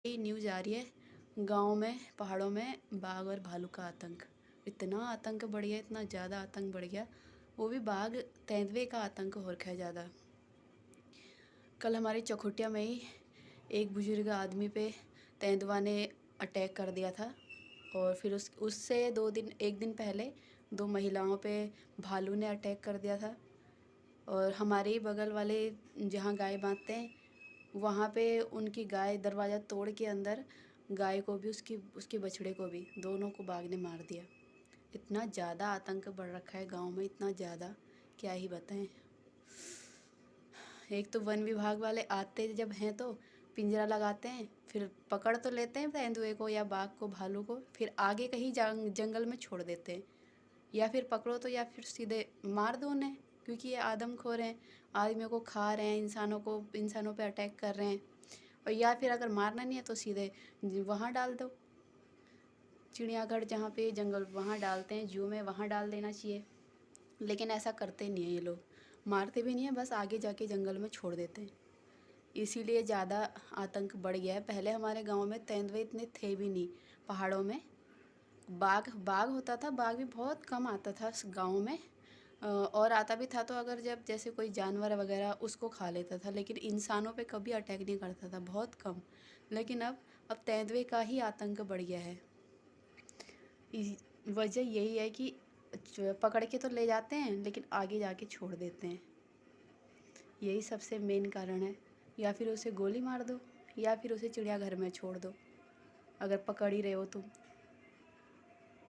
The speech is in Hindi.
ये न्यूज़ आ रही है गाँव में पहाड़ों में बाघ और भालू का आतंक। इतना आतंक बढ़ गया, इतना ज़्यादा आतंक बढ़ गया। वो भी बाघ तेंदुए का आतंक हो रखा है ज़्यादा। कल हमारी चौखुटिया में ही एक बुजुर्ग आदमी पे तेंदुआ ने अटैक कर दिया था। और फिर उससे 1 दिन पहले 2 महिलाओं पे भालू ने अटैक कर दिया था। और हमारे ही बगल वाले जहाँ गाय बांधते हैं वहाँ पे उनकी गाय दरवाज़ा तोड़ के अंदर गाय को भी उसकी उसके बछड़े को भी दोनों को बाघ ने मार दिया। इतना ज़्यादा आतंक बढ़ रखा है गांव में, इतना ज़्यादा क्या ही बताएं। एक तो वन विभाग वाले आते जब हैं तो पिंजरा लगाते हैं, फिर पकड़ तो लेते हैं तेंदुए को या बाघ को भालू को, फिर आगे कहीं जंगल में छोड़ देते हैं। या फिर पकड़ो तो या फिर सीधे मार दो उन्हें, क्योंकि ये आदमखोर हैं, आदमियों को खा रहे हैं, इंसानों पे अटैक कर रहे हैं। और या फिर अगर मारना नहीं है तो सीधे वहाँ डाल दो, चिड़ियाघर जहाँ पे जंगल वहाँ डालते हैं, जू में वहाँ डाल देना चाहिए। लेकिन ऐसा करते नहीं है ये लोग, मारते भी नहीं है, बस आगे जाके जंगल में छोड़ देते हैं। इसीलिए ज़्यादा आतंक बढ़ गया है। पहले हमारे गांव में तेंदुए इतने थे भी नहीं। पहाड़ों में बाघ बाघ होता था, बाघ भी बहुत कम आता था गांव में। और आता भी था तो अगर जब जैसे कोई जानवर वगैरह उसको खा लेता था, लेकिन इंसानों पे कभी अटैक नहीं करता था, बहुत कम। लेकिन अब तेंदुए का ही आतंक बढ़ गया है। वजह यही है कि पकड़ के तो ले जाते हैं लेकिन आगे जाके छोड़ देते हैं। यही सबसे मेन कारण है। या फिर उसे गोली मार दो या फिर उसे चिड़ियाघर में छोड़ दो, अगर पकड़ ही रहे हो तुम।